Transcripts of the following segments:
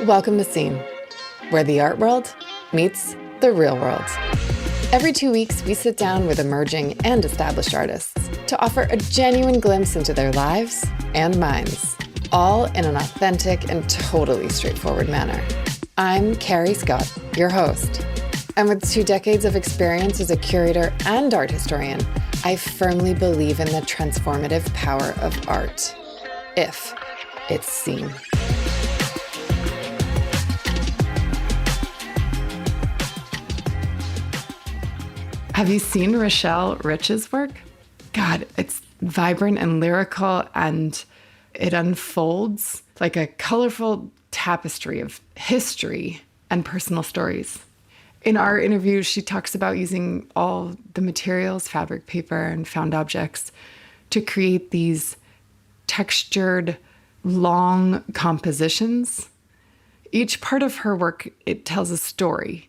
Welcome to Scene, where the art world meets the real world. Every 2 weeks, we sit down with emerging and established artists to offer a genuine glimpse into their lives and minds, all in an authentic and totally straightforward manner. I'm Carrie Scott, your host. And with 2 decades of experience as a curator and art historian, I firmly believe in the transformative power of art, if it's seen. Have you seen Richelle Rich's work? God, it's vibrant and lyrical, and it unfolds like a colorful tapestry of history and personal stories. In our interview, she talks about using all the materials, fabric, paper, and found objects to create these textured, long compositions. Each part of her work, it tells a story,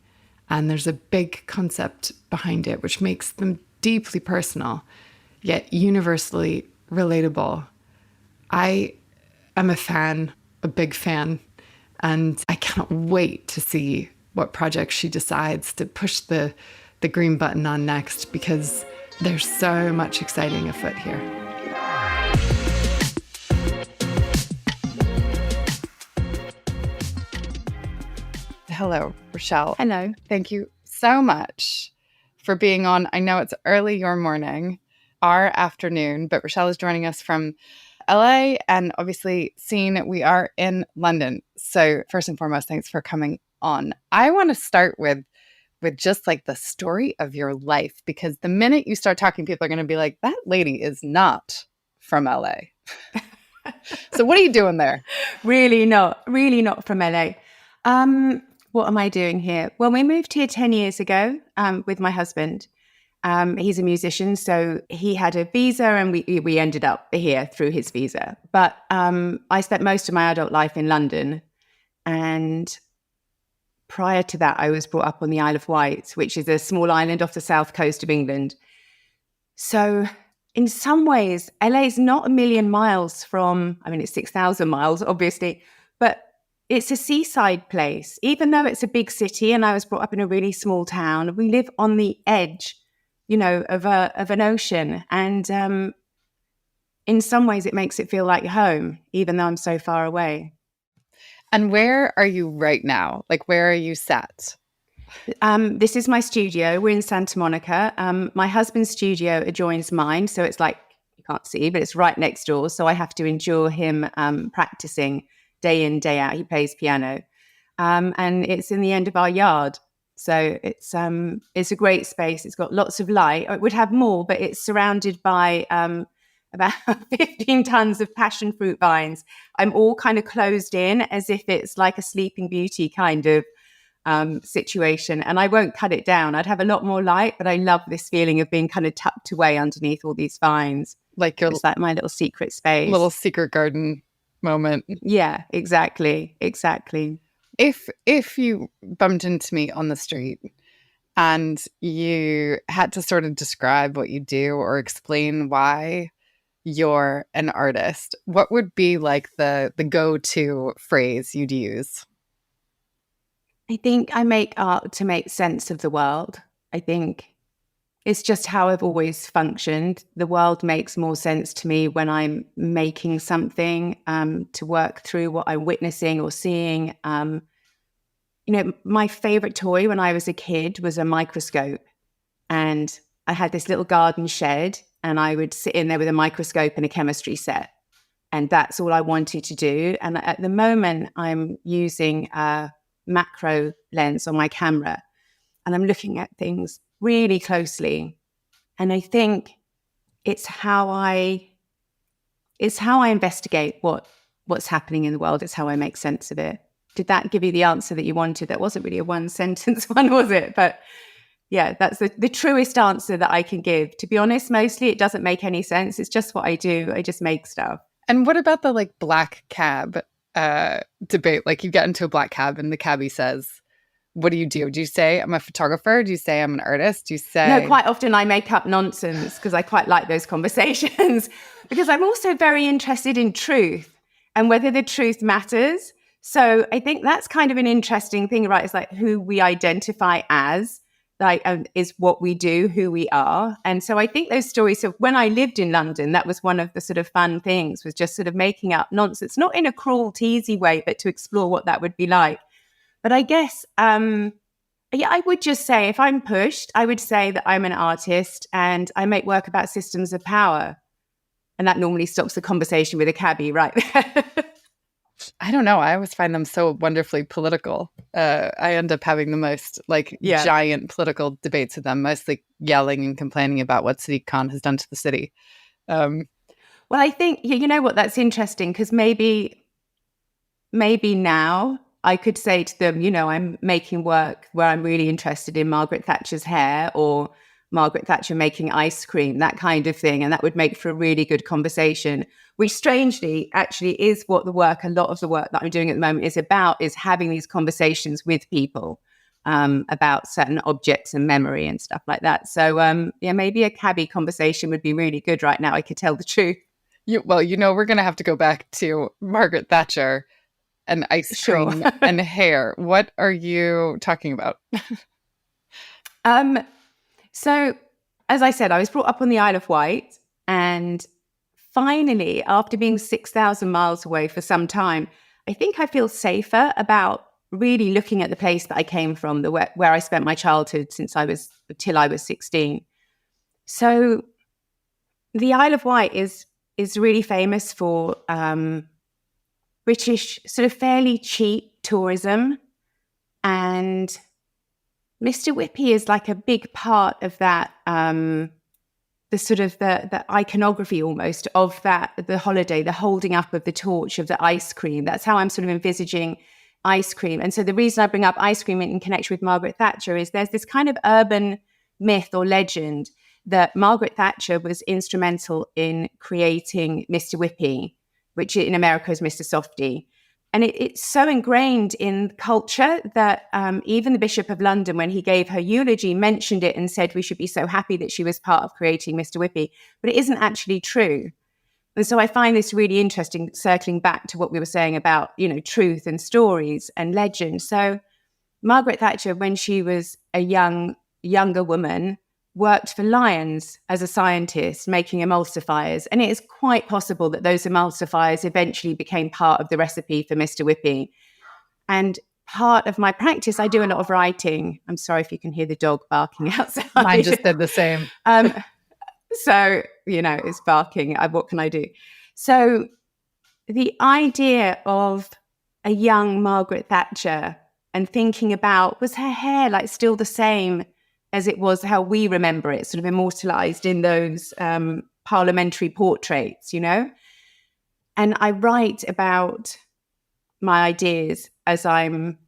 and there's a big concept behind it, which makes them deeply personal, yet universally relatable. I am a fan, a big fan, and I cannot wait to see what project she decides to push the green button on next, because there's so much exciting afoot here. Hello, Richelle. Hello. Thank you so much for being on. I know it's early your morning, our afternoon, but Richelle is joining us from LA, and obviously Scene, we are in London. So first and foremost, thanks for coming on. I want to start with just like the story of your life, because the minute you start talking, people are going to be like, that lady is not from LA. So what are you doing there? Really not from LA. What am I doing here? Well, we moved here 10 years ago with my husband. He's a musician, so he had a visa, and we ended up here through his visa. But I spent most of my adult life in London, and prior to that, I was brought up on the Isle of Wight, which is a small island off the south coast of England. So in some ways, LA is not a million miles from, it's 6,000 miles, obviously, but it's a seaside place. Even though it's a big city and I was brought up in a really small town, we live on the edge, of an ocean. And in some ways, it makes it feel like home, even though I'm so far away. And where are you right now? Like, where are you sat? This is my studio. We're in Santa Monica. My husband's studio adjoins mine. So it's like, you can't see, but it's right next door. So I have to endure him practicing day in, day out. He plays piano. And it's in the end of our yard. So it's a great space. It's got lots of light. It would have more, but it's surrounded by about 15 tons of passion fruit vines. I'm all kind of closed in, as if it's like a Sleeping Beauty kind of situation. And I won't cut it down. I'd have a lot more light, but I love this feeling of being kind of tucked away underneath all these vines. It's like my little secret space. Little secret garden moment. Yeah, exactly. If you bumped into me on the street and you had to sort of describe what you do or explain why you're an artist, what would be like the go-to phrase you'd use? I think I make art to make sense of the world. I think it's just how I've always functioned. The world makes more sense to me when I'm making something to work through what I'm witnessing or seeing. My favorite toy when I was a kid was a microscope. And I had this little garden shed, and I would sit in there with a microscope and a chemistry set. And that's all I wanted to do. And at the moment, I'm using a macro lens on my camera, and I'm looking at things really closely. And I think it's how I investigate what's happening in the world. It's how I make sense of it. Did that give you the answer that you wanted? That wasn't really a one sentence one, was it? But yeah, that's the truest answer that I can give. To be honest, mostly it doesn't make any sense. It's just what I do. I just make stuff. And what about the black cab debate? Like, you get into a black cab and the cabbie says, what do you do? Do you say I'm a photographer? Do you say I'm an artist? Do you say... No, quite often I make up nonsense, because I quite like those conversations, because I'm also very interested in truth and whether the truth matters. So I think that's kind of an interesting thing, right? It's like who we identify as, like, is what we do, who we are. And so I think those stories of when I lived in London, that was one of the sort of fun things, was just sort of making up nonsense, not in a cruel, teasy way, but to explore what that would be like. But I guess, yeah, I would just say, if I'm pushed, I would say that I'm an artist and I make work about systems of power. And that normally stops the conversation with a cabbie, right? I don't know. I always find them so wonderfully political. I end up having the most giant political debates with them, mostly yelling and complaining about what CityCon has done to the city. Well, I think, you know what, that's interesting, because maybe now I could say to them, you know, I'm making work where I'm really interested in Margaret Thatcher's hair or Margaret Thatcher making ice cream, that kind of thing. And that would make for a really good conversation, which strangely actually is what a lot of the work that I'm doing at the moment is about, is having these conversations with people about certain objects and memory and stuff like that. So yeah, maybe a cabbie conversation would be really good right now. I could tell the truth. Well, you know, we're going to have to go back to Margaret Thatcher and ice cream and hair. What are you talking about? So, as I said, I was brought up on the Isle of Wight, and finally, after being 6,000 miles away for some time, I think I feel safer about really looking at the place that I came from, where I spent my childhood till I was 16. So, the Isle of Wight is really famous for British sort of fairly cheap tourism, and Mr. Whippy is like a big part of that, the sort of the iconography almost of that, the holiday, the holding up of the torch of the ice cream. That's how I'm sort of envisaging ice cream. And so the reason I bring up ice cream in connection with Margaret Thatcher is there's this kind of urban myth or legend that Margaret Thatcher was instrumental in creating Mr. Whippy, which in America is Mr. Softy. And it's so ingrained in culture that even the Bishop of London, when he gave her eulogy, mentioned it and said we should be so happy that she was part of creating Mr. Whippy. But it isn't actually true. And so I find this really interesting, circling back to what we were saying about, you know, truth and stories and legend. So Margaret Thatcher, when she was a younger woman, worked for Lions as a scientist, making emulsifiers. And it is quite possible that those emulsifiers eventually became part of the recipe for Mr. Whippy. And part of my practice, I do a lot of writing. I'm sorry if you can hear the dog barking outside. Mine just did the same. So, you know, it's barking. What can I do? So the idea of a young Margaret Thatcher and thinking about, was her hair like still the same as it was how we remember it, sort of immortalized in those parliamentary portraits, you know? And I write about my ideas as I'm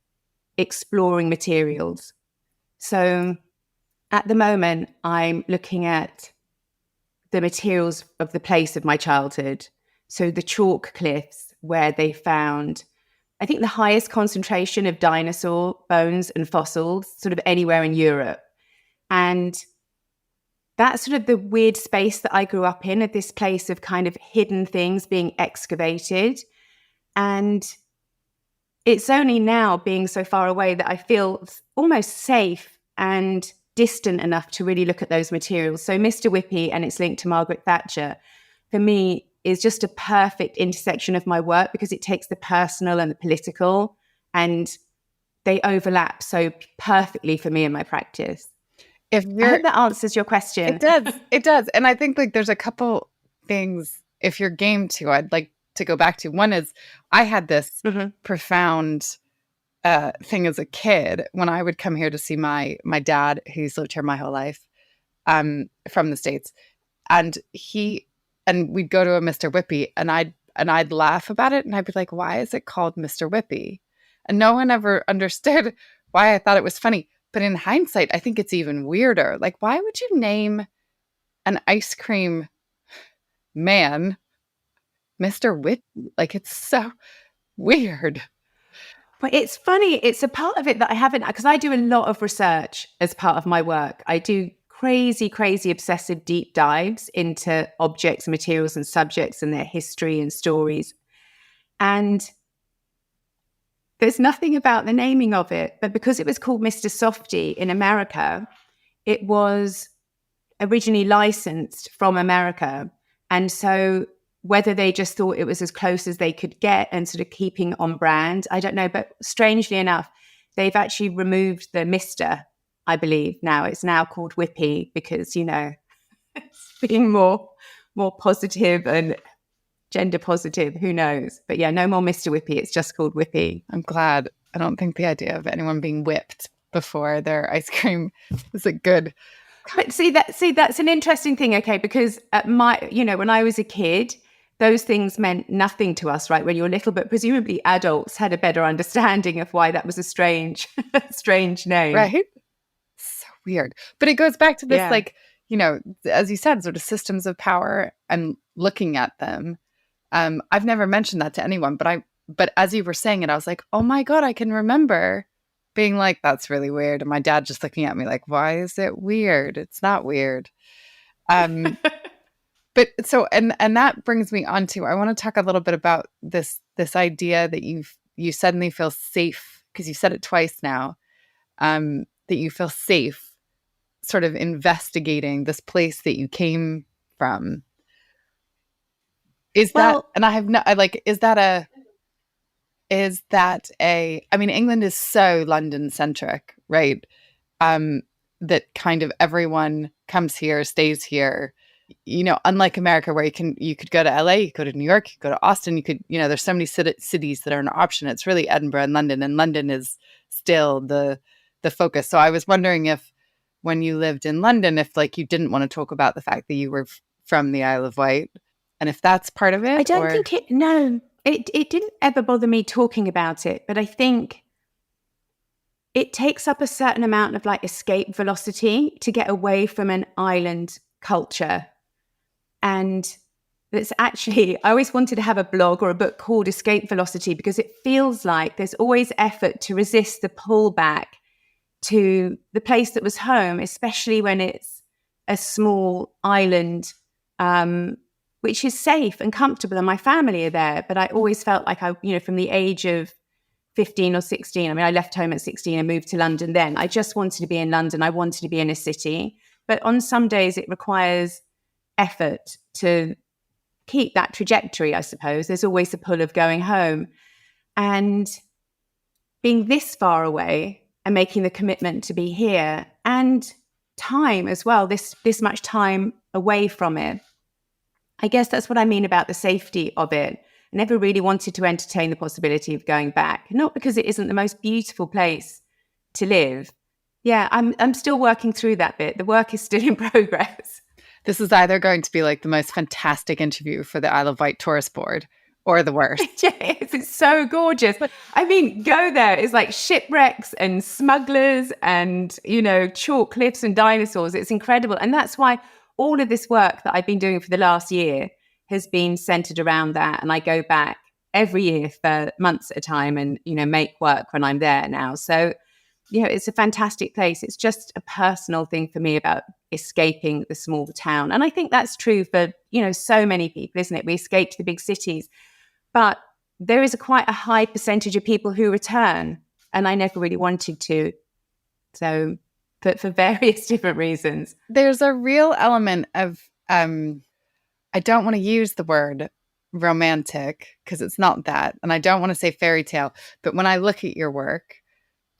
exploring materials. So at the moment, I'm looking at the materials of the place of my childhood. So the chalk cliffs where they found, I think, the highest concentration of dinosaur bones and fossils sort of anywhere in Europe. And that's sort of the weird space that I grew up in, at this place of kind of hidden things being excavated. And it's only now, being so far away, that I feel almost safe and distant enough to really look at those materials. So Mr. Whippy and its link to Margaret Thatcher, for me, is just a perfect intersection of my work, because it takes the personal and the political, and they overlap so perfectly for me in my practice. I hope that answers your question. It does. And I think like there's a couple things, if you're game to, I'd like to go back to. One is, I had this profound thing as a kid when I would come here to see my dad, who's lived here my whole life, from the States. And we'd go to a Mr. Whippy, and I'd laugh about it, and I'd be like, why is it called Mr. Whippy? And no one ever understood why I thought it was funny. But in hindsight, I think it's even weirder. Like, why would you name an ice cream man Mr. Whippy? Like, it's so weird. But it's funny. It's a part of it that I haven't, because I do a lot of research as part of my work. I do crazy, obsessive deep dives into objects, materials, and subjects and their history and stories. And there's nothing about the naming of it, but because it was called Mr. Softy in America, it was originally licensed from America. And so whether they just thought it was as close as they could get and sort of keeping on brand, I don't know. But strangely enough, they've actually removed the Mr., I believe now. It's now called Whippy because, it's being more positive and gender positive, who knows? But yeah, no more Mr. Whippy. It's just called Whippy. I'm glad. I don't think the idea of anyone being whipped before their ice cream is a good. But that's an interesting thing, okay? Because at when I was a kid, those things meant nothing to us, right? When you were little, but presumably adults had a better understanding of why that was a strange name. Right? So weird. But it goes back to this, as you said, sort of systems of power and looking at them. I've never mentioned that to anyone, but as you were saying it, I was like, oh my God, I can remember being like, that's really weird. And my dad just looking at me like, why is it weird? It's not weird. But so, and that brings me on to, I want to talk a little bit about this idea that you suddenly feel safe, because you said it twice now, that you feel safe sort of investigating this place that you came from. Is that I mean, England is so London centric, right? That kind of everyone comes here, stays here, unlike America where you could go to LA, you could go to New York, you could go to Austin, you could, there's so many cities that are an option. It's really Edinburgh and London is still the focus. So I was wondering if when you lived in London, if you didn't want to talk about the fact that you were from the Isle of Wight, and if that's part of it. I don't think it didn't ever bother me talking about it, but I think it takes up a certain amount of escape velocity to get away from an island culture. And that's actually, I always wanted to have a blog or a book called Escape Velocity, because it feels like there's always effort to resist the pullback to the place that was home, especially when it's a small island, which is safe and comfortable, and my family are there. But I always felt like from the age of 15 or 16, I mean, I left home at 16 and moved to London then. I just wanted to be in London. I wanted to be in a city. But on some days, it requires effort to keep that trajectory, I suppose. There's always a pull of going home. And being this far away and making the commitment to be here, and time as well, this much time away from it, I guess that's what I mean about the safety of it. I never really wanted to entertain the possibility of going back, not because it isn't the most beautiful place to live. Yeah, I'm still working through that bit. The work is still in progress. This is either going to be the most fantastic interview for the Isle of Wight tourist board or the worst. Yes, it's so gorgeous. I mean, go there. It's shipwrecks and smugglers and, chalk cliffs and dinosaurs. It's incredible. And that's why all of this work that I've been doing for the last year has been centered around that. And I go back every year for months at a time and, make work when I'm there now. So, it's a fantastic place. It's just a personal thing for me about escaping the small town. And I think that's true for, so many people, isn't it? We escape to the big cities, but there is quite a high percentage of people who return. And I never really wanted to. So, but for various different reasons. There's a real element of, I don't want to use the word romantic because it's not that. And I don't want to say fairy tale, but when I look at your work,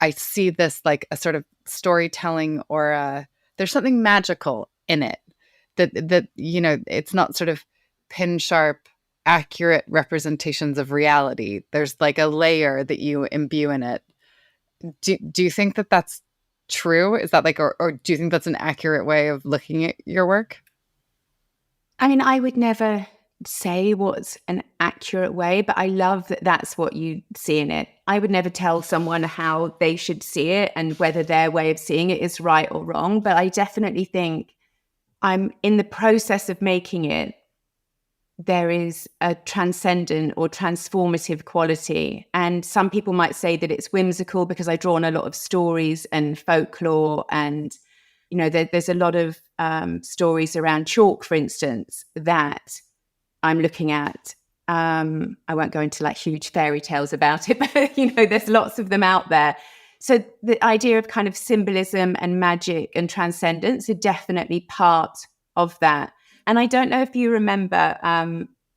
I see this a sort of storytelling or there's something magical in it that it's not sort of pin sharp, accurate representations of reality. There's a layer that you imbue in it. Do you think that that's true? Is that or do you think that's an accurate way of looking at your work? I mean, I would never say what's an accurate way, but I love that that's what you see in it. I would never tell someone how they should see it and whether their way of seeing it is right or wrong. But I definitely think I'm in the process of making it. There is a transcendent or transformative quality. And some people might say that it's whimsical because I draw on a lot of stories and folklore. And, there's a lot of stories around chalk, for instance, that I'm looking at. I won't go into like huge fairy tales about it, but there's lots of them out there. So the idea of kind of symbolism and magic and transcendence are definitely part of that. And I don't know if you remember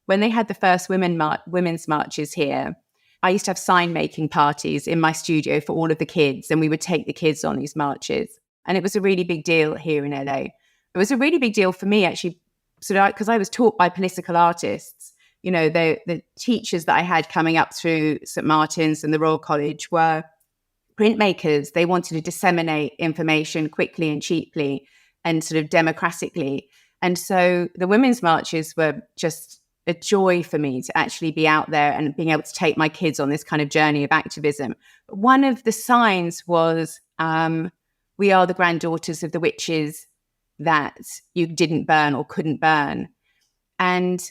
when they had the first women's marches here, I used to have sign making parties in my studio for all of the kids, and we would take the kids on these marches. And it was a really big deal here in LA. It was a really big deal for me, actually, because I was taught by political artists. The teachers that I had coming up through St. Martin's and the Royal College were printmakers. They wanted to disseminate information quickly and cheaply and sort of democratically. And so the women's marches were just a joy for me to actually be out there and being able to take my kids on this kind of journey of activism. One of the signs was, we are the granddaughters of the witches that you didn't burn or couldn't burn. And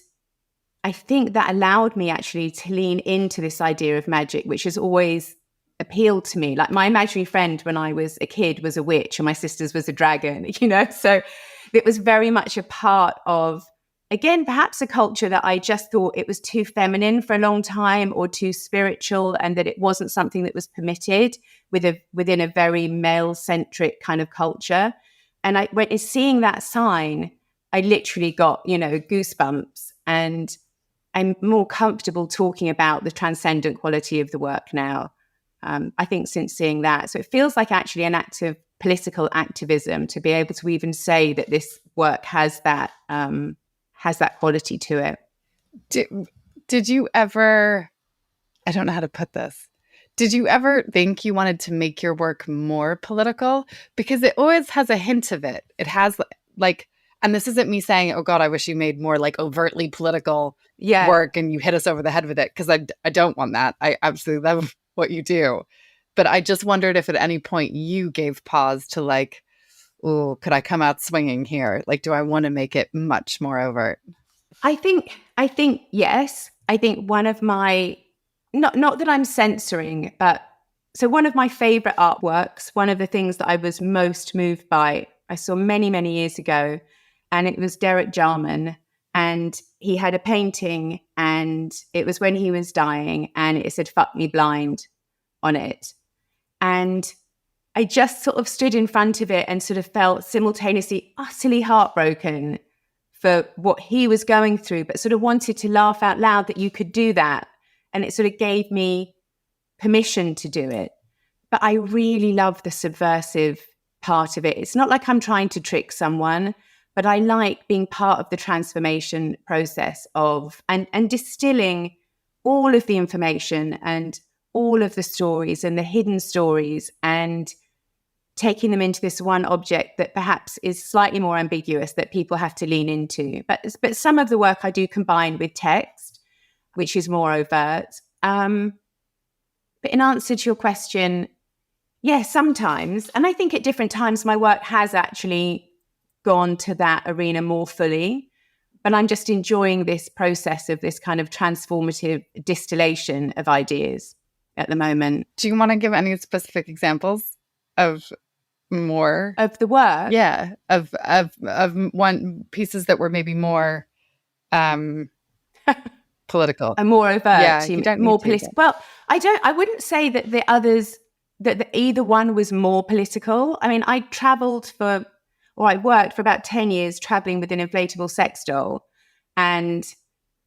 I think that allowed me actually to lean into this idea of magic, which has always appealed to me. Like my imaginary friend when I was a kid was a witch and my sister's was a dragon, so it was very much a part of, again, perhaps a culture that I just thought it was too feminine for a long time or too spiritual, and that it wasn't something that was permitted within a very male-centric kind of culture. And when seeing that sign, I literally got, goosebumps, and I'm more comfortable talking about the transcendent quality of the work now. I think since seeing that. So it feels like actually an act of political activism to be able to even say that this work has that quality to it. Did you ever, I don't know how to put this, did you ever think you wanted to make your work more political? Because it always has a hint of it. It has like, and this isn't me saying, oh God, I wish you made more like overtly political work and you hit us over the head with it. Because I don't want that. I absolutely love what you do. But I just wondered if at any point you gave pause to like, oh, could I come out swinging here? Like, do I want to make it much more overt? I think yes. I think one of my, not that I'm censoring, but so one of my favorite artworks, one of the things that I was most moved by, I saw many, many years ago, and it was Derek Jarman. And he had a painting, and it was when he was dying, and it said, "Fuck me blind" on it. And I just sort of stood in front of it and sort of felt simultaneously utterly heartbroken for what he was going through, but sort of wanted to laugh out loud that you could do that. And it sort of gave me permission to do it. But I really love the subversive part of it. It's not like I'm trying to trick someone, but I like being part of the transformation process of and distilling all of the information and all of the stories and the hidden stories and taking them into this one object that perhaps is slightly more ambiguous that people have to lean into. But some of the work I do combine with text, which is more overt. But in answer to your question, yes, sometimes. And I think at different times my work has actually gone to that arena more fully. But I'm just enjoying this process of this kind of transformative distillation of ideas at the moment. Do you want to give any specific examples of more of the work? Yeah, of one pieces that were maybe more political and more overt. Yeah, you don't more political. Well, I wouldn't say that the others that either one was more political. I mean, I worked for about 10 years traveling with an inflatable sex doll, and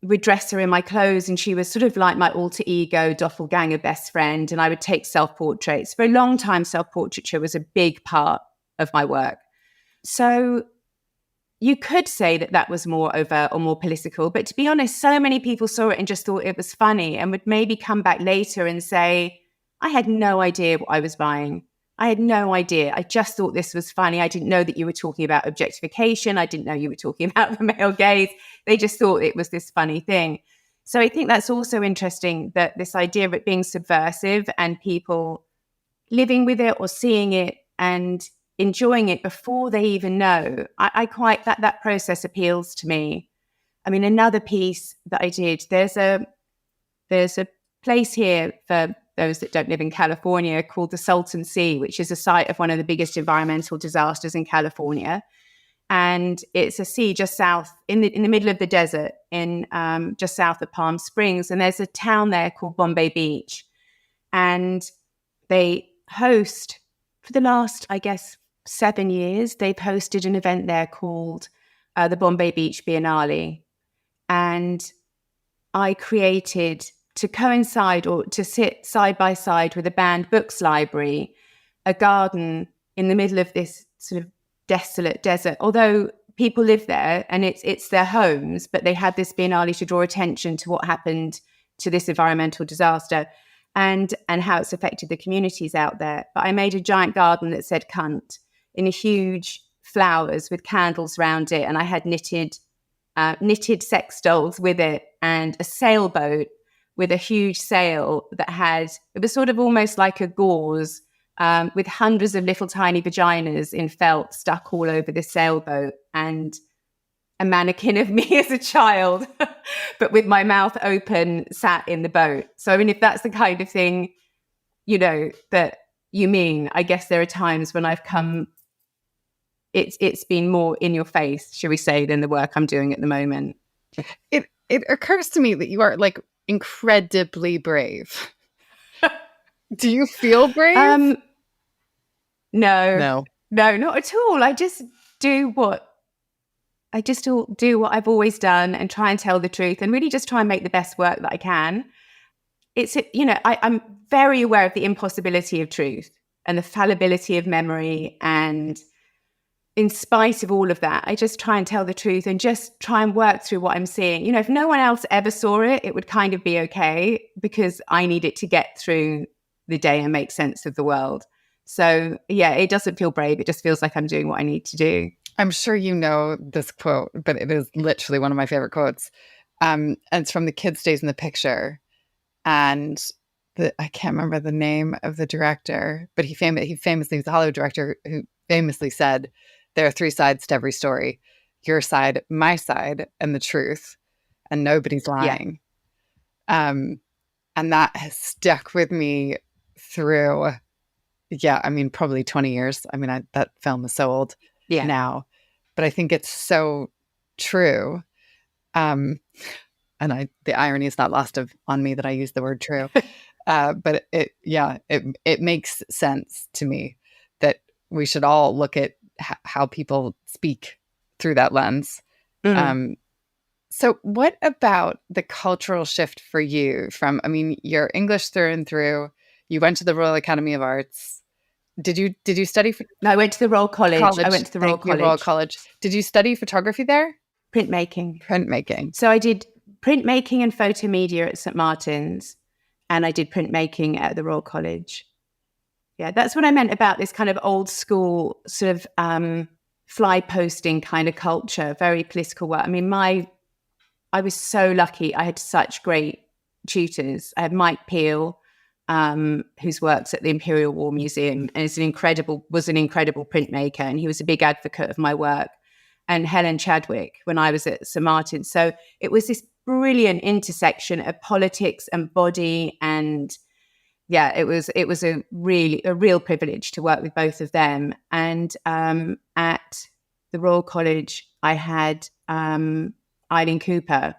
would dress her in my clothes, and she was sort of like my alter ego, doppelganger best friend, and I would take self-portraits. For a long time, self-portraiture was a big part of my work. So you could say that that was more overt or more political, but to be honest, so many people saw it and just thought it was funny and would maybe come back later and say, I had no idea what I was buying. I had no idea. I just thought this was funny. I didn't know that you were talking about objectification. I didn't know you were talking about the male gaze. They just thought it was this funny thing. So I think that's also interesting, that this idea of it being subversive and people living with it or seeing it and enjoying it before they even know. I quite, that process appeals to me. I mean, another piece that I did, there's a place here for those that don't live in California called the Salton Sea, which is a site of one of the biggest environmental disasters in California. And it's a sea just south in the middle of the desert in just south of Palm Springs. And there's a town there called Bombay Beach. And they host, for the last, I guess, 7 years, they've hosted an event there called the Bombay Beach Biennale. And I created, to coincide or to sit side by side with a banned books library, a garden in the middle of this sort of desolate desert. Although people live there and it's their homes, but they had this biennale to draw attention to what happened to this environmental disaster and how it's affected the communities out there. But I made a giant garden that said cunt in a huge flowers with candles around it. And I had knitted sex dolls with it and a sailboat with a huge sail that it was sort of almost like a gauze with hundreds of little tiny vaginas in felt stuck all over the sailboat, and a mannequin of me as a child, but with my mouth open, sat in the boat. So, I mean, if that's the kind of thing, that you mean, I guess there are times when I've come, it's been more in your face, shall we say, than the work I'm doing at the moment. It occurs to me that you are like incredibly brave. Do you feel brave? No, not at all. I just do what I've always done and try and tell the truth and really just try and make the best work that I can. I'm very aware of the impossibility of truth and the fallibility of memory. And in spite of all of that, I just try and tell the truth and just try and work through what I'm seeing. If no one else ever saw it, it would kind of be okay because I need it to get through the day and make sense of the world. So, yeah, it doesn't feel brave. It just feels like I'm doing what I need to do. I'm sure you know this quote, but it is literally one of my favorite quotes. And it's from The Kid Stays in the Picture. And I can't remember the name of the director, but he famously was a Hollywood director who famously said, there are 3 sides to every story: your side, my side, and the truth. And nobody's lying. Yeah. And that has stuck with me through... Yeah, I mean, probably 20 years. I mean, that film is so old now, but I think it's so true. And the irony is not lost on me that I use the word true. But it makes sense to me that we should all look at how people speak through that lens. Mm-hmm. So what about the cultural shift for you you're English through and through. You went to the Royal Academy of Arts. Did you study? No, I went to the Royal College. I went to the Royal College. Did you study photography there? Printmaking. So I did printmaking and photomedia at St. Martin's, and I did printmaking at the Royal College. Yeah, that's what I meant about this kind of old school sort of fly posting kind of culture, very political work. I mean, I was so lucky. I had such great tutors. I had Mike Peel, who's works at the Imperial War Museum and was an incredible printmaker, and he was a big advocate of my work, and Helen Chadwick when I was at St. Martin's. So it was this brilliant intersection of politics and body, and yeah, it was a real privilege to work with both of them. And at the Royal College, I had Eileen Cooper,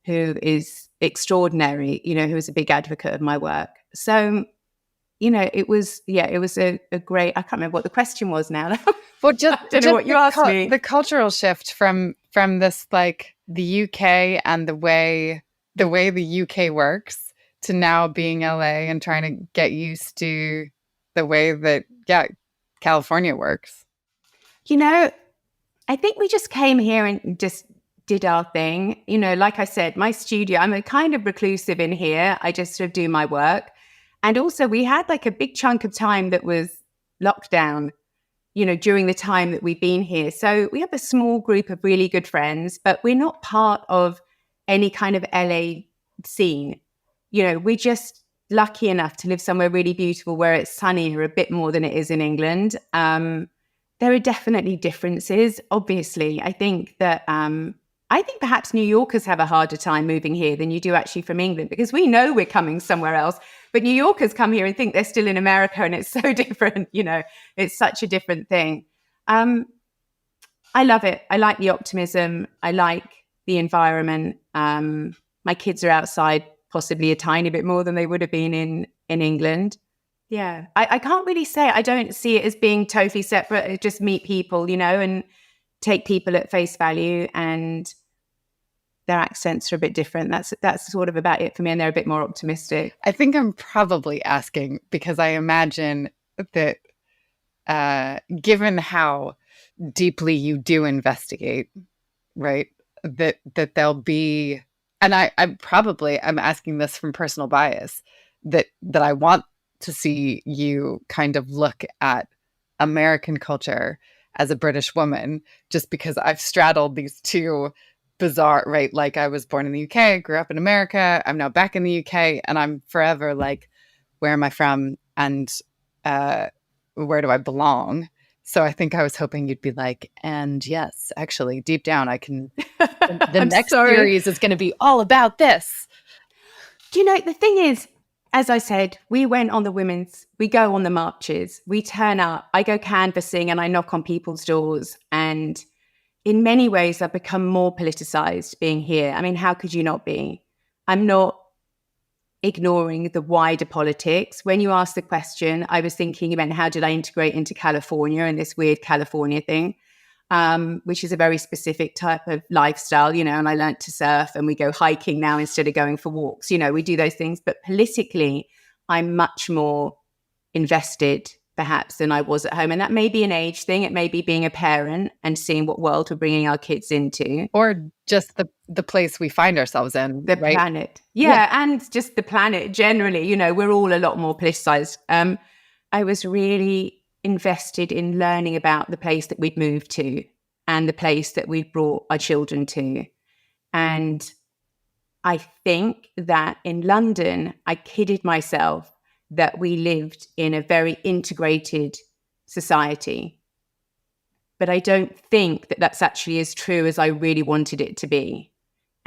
who is extraordinary, who was a big advocate of my work. So, it was a great, I can't remember what the question was now. Well, I don't know what you asked me. The cultural shift from this, like the UK and the way the UK works to now being LA and trying to get used to the way that, California works. I think we just came here and just did our thing. Like I said, my studio, I'm a kind of reclusive in here. I just sort of do my work. And also we had like a big chunk of time that was lockdown, during the time that we've been here. So we have a small group of really good friends, but we're not part of any kind of LA scene. We're just lucky enough to live somewhere really beautiful where it's sunnier a bit more than it is in England. There are definitely differences, obviously. I think perhaps New Yorkers have a harder time moving here than you do actually from England, because we know we're coming somewhere else. But New Yorkers come here and think they're still in America, and it's so different. It's such a different thing. I love it. I like the optimism. I like the environment. My kids are outside possibly a tiny bit more than they would have been in England. Yeah. I can't really say. I don't see it as being totally separate. Just meet people, and take people at face value, and their accents are a bit different. That's sort of about it for me, and they're a bit more optimistic. I think I'm probably asking because I imagine that given how deeply you do investigate, right, that there'll be, and I'm asking this from personal bias, that I want to see you kind of look at American culture as a British woman, just because I've straddled these two bizarre, right? Like I was born in the UK, grew up in America, I'm now back in the UK, and I'm forever like, where am I from? And where do I belong? So I think I was hoping you'd be like, and yes, actually, deep down, I can. The next series is going to be all about this. The thing is, as I said, we went on we go on the marches, we turn up, I go canvassing and I knock on people's doors. And in many ways, I've become more politicized being here. I mean, how could you not be? I'm not ignoring the wider politics. When you asked the question, I was thinking about how did I integrate into California and this weird California thing, which is a very specific type of lifestyle, and I learned to surf and we go hiking now instead of going for walks. We do those things. But politically, I'm much more invested perhaps than I was at home. And that may be an age thing. It may be being a parent and seeing what world we're bringing our kids into. Or just the place we find ourselves in. The right? planet. Yeah. And just the planet generally, we're all a lot more politicized. I was really invested in learning about the place that we'd moved to and the place that we'd brought our children to. And I think that in London, I kidded myself that we lived in a very integrated society. But I don't think that that's actually as true as I really wanted it to be.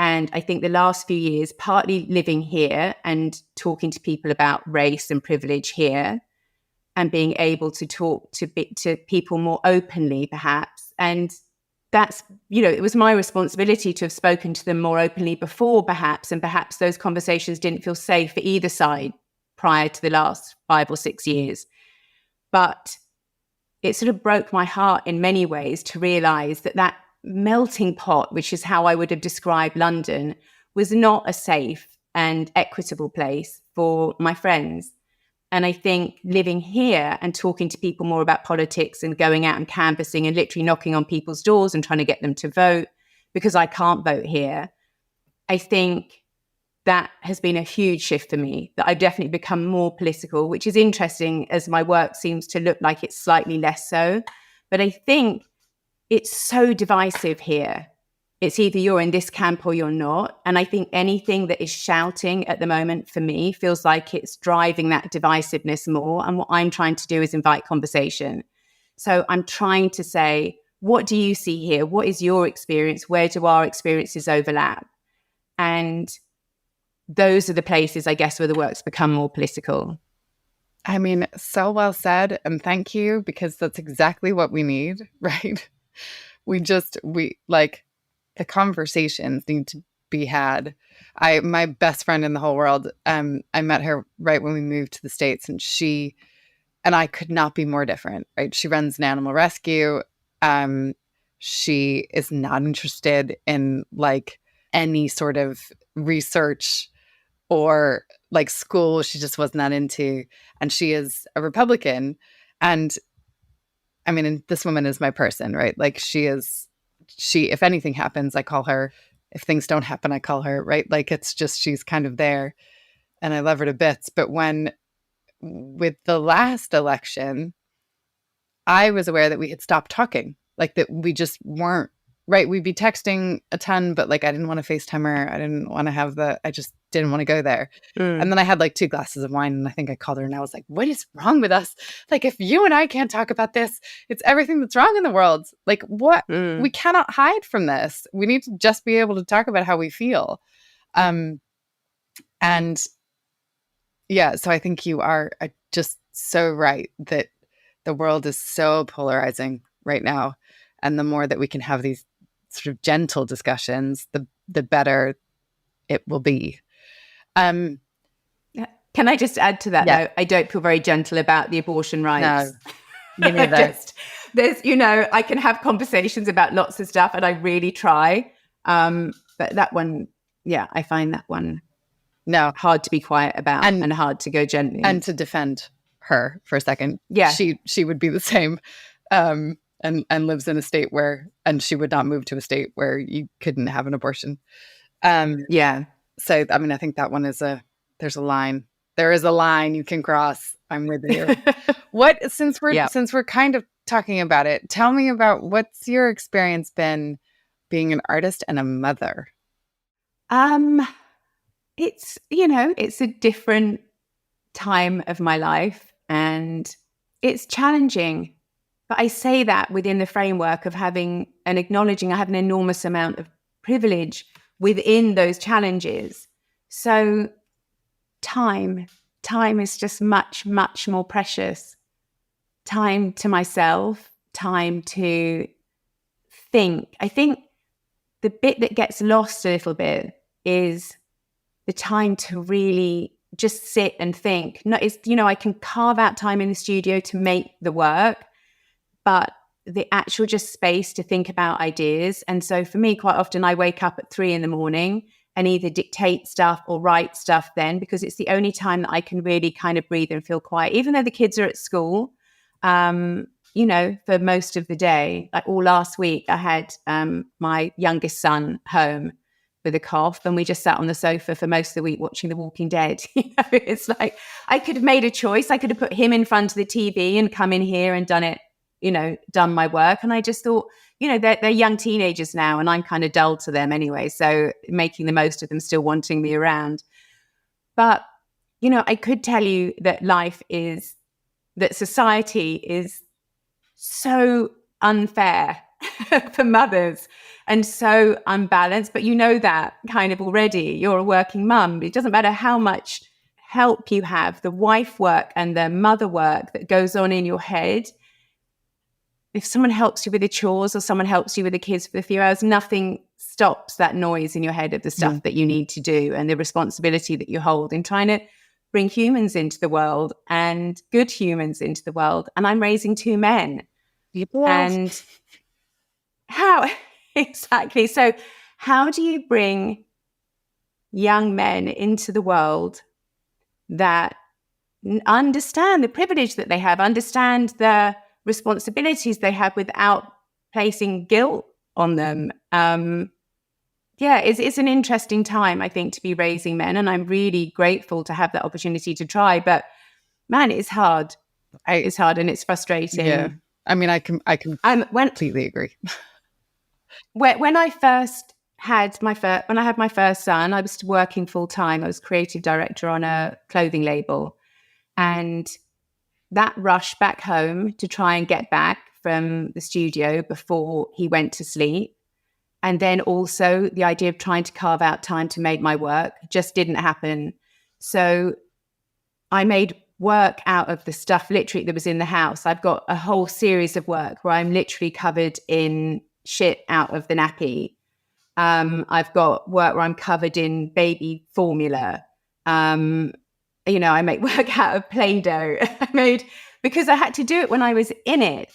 And I think the last few years, partly living here and talking to people about race and privilege here, and being able to talk to people more openly, perhaps. And that's, it was my responsibility to have spoken to them more openly before, perhaps. And perhaps those conversations didn't feel safe for either side prior to the last 5 or 6 years. But it sort of broke my heart in many ways to realize that melting pot, which is how I would have described London, was not a safe and equitable place for my friends. And I think living here and talking to people more about politics and going out and canvassing and literally knocking on people's doors and trying to get them to vote, because I can't vote here, I think that has been a huge shift for me, that I've definitely become more political, which is interesting as my work seems to look like it's slightly less so. But I think it's so divisive here. It's either you're in this camp or you're not. And I think anything that is shouting at the moment for me feels like it's driving that divisiveness more. And what I'm trying to do is invite conversation. So I'm trying to say, what do you see here? What is your experience? Where do our experiences overlap? And those are the places, I guess, where the work's become more political. I mean, so well said. And thank you, because that's exactly what we need, right? We like, the conversations need to be had. My best friend in the whole world, I met her right when we moved to the States, and she and I could not be more different, right? She runs an animal rescue. She is not interested in like any sort of research or like school. She just was not into, and she is a Republican. And I mean, and this woman is my person, right? Like she, if anything happens, I call her. If things don't happen, I call her, right? Like it's just, she's kind of there and I love her to bits. But with the last election, I was aware that we had stopped talking, like that we just weren't, right? We'd be texting a ton, but like I didn't want to FaceTime her. I didn't want to I just didn't want to go there. And then I had like 2 glasses of wine and I think I called her and I was like, what is wrong with us? Like, if you and I can't talk about this, it's everything that's wrong in the world. Like what? We cannot hide from this. We need to just be able to talk about how we feel. And yeah, so I think you are just so right that the world is so polarizing right now. And the more that we can have these sort of gentle discussions, the better it will be. Can I just add to that, though? I don't feel very gentle about the abortion rights. No, me neither. There's, I can have conversations about lots of stuff, and I really try. But that one, I find that one hard to be quiet about and hard to go gently. And to defend her for a second. Yeah. She would be the same. And lives in a state and she would not move to a state where you couldn't have an abortion. So, I mean, I think that one there's a line. There is a line you can cross. I'm with you. Since we're kind of talking about it, tell me about what's your experience been being an artist and a mother? It's a different time of my life and it's challenging. But I say that within the framework of having and acknowledging I have an enormous amount of privilege within those challenges. So time is just much, much more precious. Time to myself, time to think. I think the bit that gets lost a little bit is the time to really just sit and think. No, I can carve out time in the studio to make the work, but the actual just space to think about ideas. And so for me, quite often I wake up at 3 a.m. and either dictate stuff or write stuff then, because it's the only time that I can really kind of breathe and feel quiet, even though the kids are at school, for most of the day. Like all last week, I had my youngest son home with a cough and we just sat on the sofa for most of the week watching The Walking Dead. It's like I could have made a choice. I could have put him in front of the TV and come in here and done it, done my work. And I just thought, they're young teenagers now and I'm kind of dull to them anyway. So making the most of them still wanting me around. But, I could tell you that that society is so unfair for mothers and so unbalanced. But that kind of already. You're a working mum. It doesn't matter how much help you have, the wife work and the mother work that goes on in your head. If someone helps you with the chores or someone helps you with the kids for a few hours, nothing stops that noise in your head of the stuff that you need to do and the responsibility that you hold in trying to bring humans into the world and good humans into the world. And I'm raising 2 men. Yes. And how exactly? So how do you bring young men into the world that understand the privilege that they have, understand the responsibilities they have without placing guilt on them? It's an interesting time, I think, to be raising men, and I'm really grateful to have that opportunity to try. But man, it's hard. It's hard and it's frustrating. Yeah, I mean, I completely agree. When I had my first son, I was working full time. I was creative director on a clothing label, and that rush back home to try and get back from the studio before he went to sleep. And then also the idea of trying to carve out time to make my work just didn't happen. So I made work out of the stuff literally that was in the house. I've got a whole series of work where I'm literally covered in shit out of the nappy. I've got work where I'm covered in baby formula. I make work out of Play-Doh. Because I had to do it when I was in it,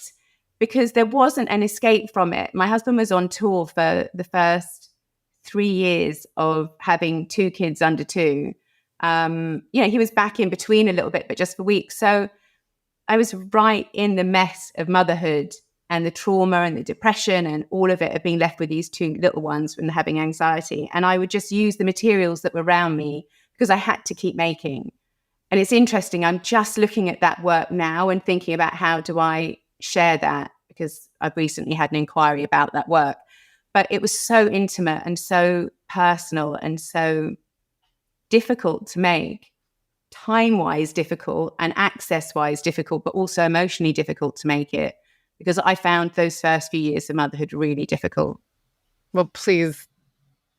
because there wasn't an escape from it. My husband was on tour for the first 3 years of having 2 kids under 2. He was back in between a little bit, but just for weeks. So I was right in the mess of motherhood and the trauma and the depression and all of it of being left with these 2 little ones and having anxiety. And I would just use the materials that were around me because I had to keep making. And it's interesting. I'm just looking at that work now and thinking about how do I share that, because I've recently had an inquiry about that work. But it was so intimate and so personal and so difficult to make, time-wise difficult and access-wise difficult, but also emotionally difficult to make it, because I found those first few years of motherhood really difficult. Well, please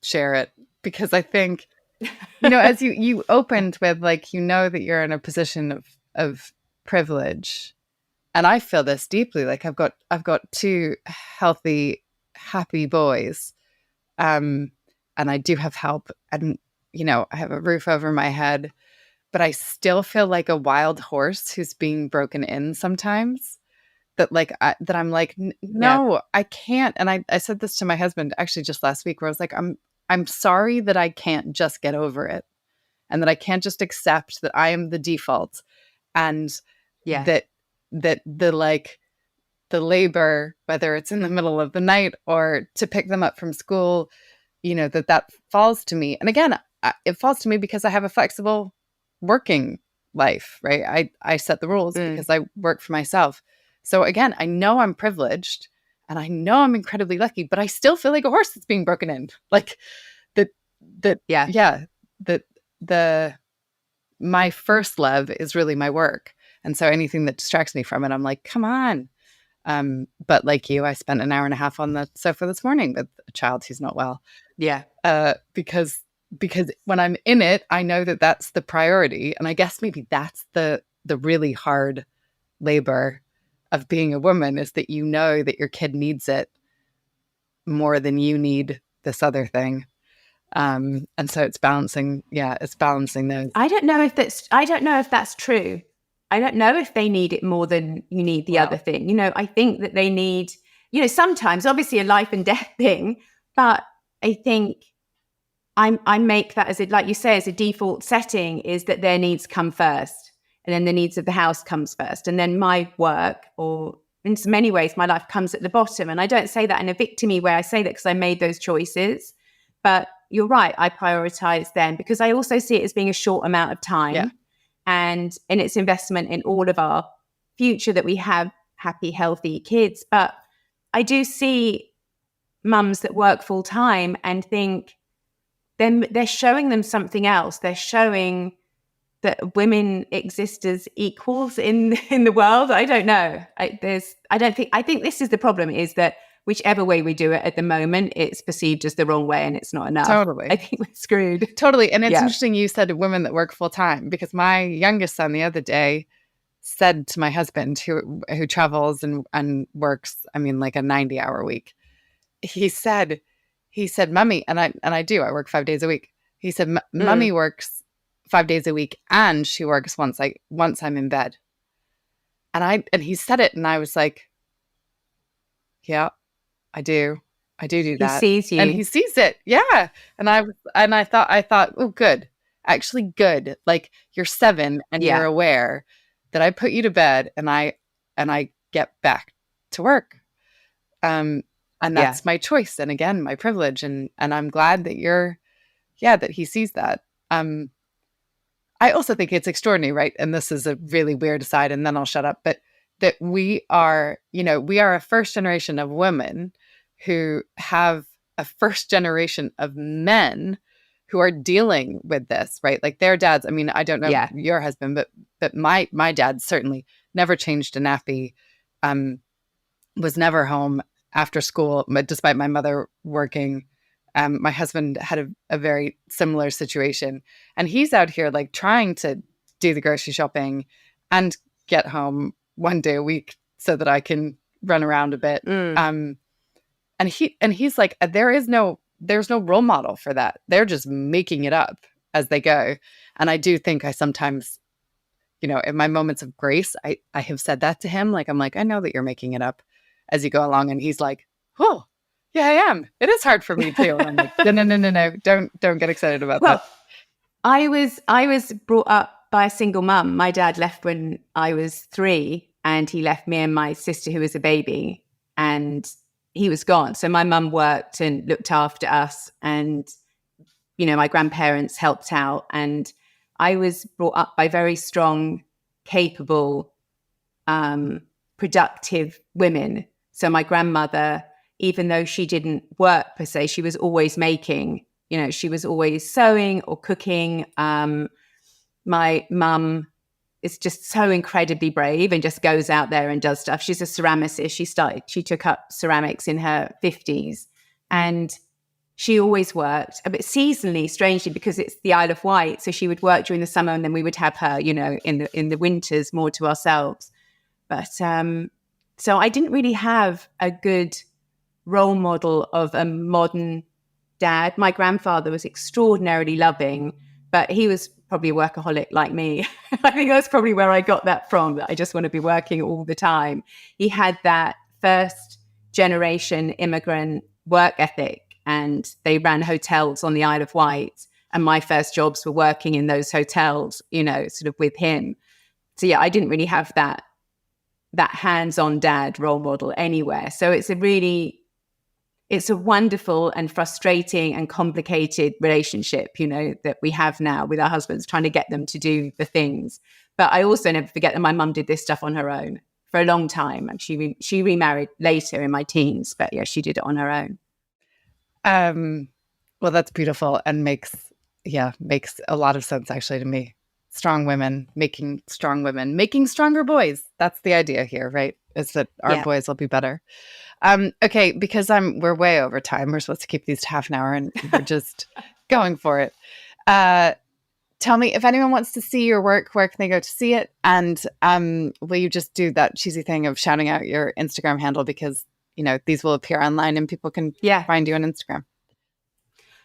share it, because I think, as you opened with, that you're in a position of privilege. I feel this deeply. Like I've got two healthy, happy boys. And I do have help, and, you know, I have a roof over my head, but I still feel like a wild horse who's being broken in sometimes. That like, that I'm like, no, I can't. And I said this to my husband actually just last week, where I was like, I'm sorry that I can't just get over it, and that I can't just accept that I am the default, and that the labor, whether it's in the middle of the night or to pick them up from school, you know, that falls to me. And again, it falls to me because I have a flexible working life, right? I set the rules because I work for myself. So again, I know I'm privileged and I know I'm incredibly lucky, but I still feel like a horse that's being broken in. Like my first love is really my work. And so anything that distracts me from it, I'm like, come on. But like you, I spent an hour and a half on the sofa this morning with a child who's not well. Yeah. Because when I'm in it, I know that that's the priority. And I guess maybe that's the really hard labor of being a woman, is that you know that your kid needs it more than you need this other thing. And so it's balancing those. I don't know if that's true. I don't know if they need it more than you need the other thing. You know, I think that they need, you know, sometimes obviously a life and death thing, but I think I make that as like you say, as a default setting, is that their needs come first, and then the needs of the house comes first, and then my work, or in so many ways, my life comes at the bottom. And I don't say that in a victim-y way. I say that because I made those choices. But you're right, I prioritize them because I also see it as being a short amount of time. Yeah. And in its investment in all of our future, that we have happy, healthy kids. But I do see mums that work full time and think they're showing them something else. They're showing that women exist as equals in the world. I don't know. I think this is the problem, is that whichever way we do it at the moment, it's perceived as the wrong way and it's not enough. Totally. I think we're screwed. Totally. And it's interesting you said women that work full time, because my youngest son the other day said to my husband, who travels and works, I mean, like a 90-hour week. He said, Mummy, and I work 5 days a week. He said, Mummy works 5 days a week, and she works once I'm in bed. And he said it, and I was like, yeah, I do that. He sees you. And he sees it. Yeah. And I thought, oh, good. Actually good. Like, you're 7 and you're aware that I put you to bed and I get back to work. And that's my choice. And again, my privilege. And I'm glad that that he sees that. I also think it's extraordinary, right? And this is a really weird aside, and then I'll shut up. But that we are a first generation of women who have a first generation of men who are dealing with this, right? Like their dads. I mean, I don't know your husband, but my dad certainly never changed a nappy, was never home after school, but despite my mother working. My husband had a very similar situation, and he's out here like trying to do the grocery shopping and get home 1 day a week so that I can run around a bit. And he's like, there's no role model for that. They're just making it up as they go. And I do think I sometimes, you know, in my moments of grace, I have said that to him. Like, I'm like, I know that you're making it up as you go along. And he's like, oh, yeah, I am. It is hard for me too. And I'm like, no. Don't get excited about that. I was brought up by a single mum. My dad left when I was 3, and he left me and my sister, who was a baby, and he was gone. So my mum worked and looked after us, and, you know, my grandparents helped out. And I was brought up by very strong, capable, productive women. So my grandmother, even though she didn't work per se, she was always making, you know, she was always sewing or cooking. My mum is just so incredibly brave and just goes out there and does stuff. She's a ceramicist. She took up ceramics in her 50s, and she always worked a bit seasonally, strangely, because it's the Isle of Wight. So she would work during the summer, and then we would have her, you know, in the winters more to ourselves. But so I didn't really have a good role model of a modern dad. My grandfather was extraordinarily loving, but he was probably a workaholic like me. I think that's probably where I got that from, that I just want to be working all the time. He had that first generation immigrant work ethic, and they ran hotels on the Isle of Wight. And my first jobs were working in those hotels, you know, sort of with him. So yeah, I didn't really have that hands-on dad role model anywhere. So it's a wonderful and frustrating and complicated relationship, you know, that we have now with our husbands, trying to get them to do the things. But I also never forget that my mum did this stuff on her own for a long time. And she remarried later in my teens, but yeah, she did it on her own. Well, that's beautiful and makes a lot of sense actually to me. Strong women, making stronger boys. That's the idea here, right? Is that our boys will be better. Okay, because we're way over time. We're supposed to keep these to half an hour, and we're just going for it. Tell me, if anyone wants to see your work, where can they go to see it? And will you just do that cheesy thing of shouting out your Instagram handle, because you know these will appear online and people can find you on Instagram.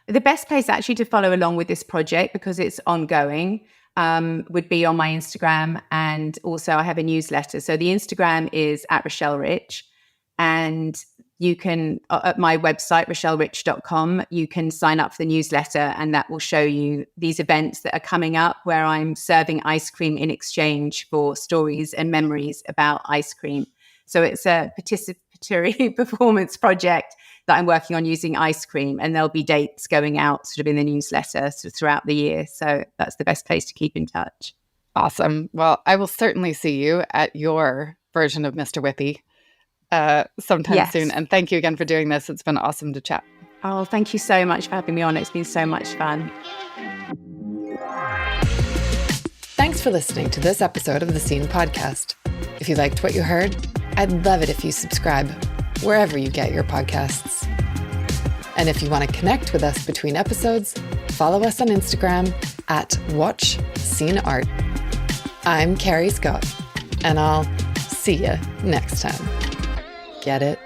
The best place actually to follow along with this project, because it's ongoing, would be on my Instagram. And also I have a newsletter. So the Instagram is @Richelle Rich. And you can, at my website, richellerich.com, you can sign up for the newsletter, and that will show you these events that are coming up where I'm serving ice cream in exchange for stories and memories about ice cream. So it's a participatory performance project that I'm working on using ice cream, and there'll be dates going out sort of in the newsletter sort of throughout the year. So that's the best place to keep in touch. Awesome. Well, I will certainly see you at your version of Mr. Whippy sometime soon. And thank you again for doing this. It's been awesome to chat. Oh, thank you so much for having me on. It's been so much fun. Thanks for listening to this episode of the Scene Podcast. If you liked what you heard, I'd love it if you subscribe wherever you get your podcasts. And if you want to connect with us between episodes, follow us on Instagram @WatchSceneArt. I'm Carrie Scott, and I'll see you next time. Get it?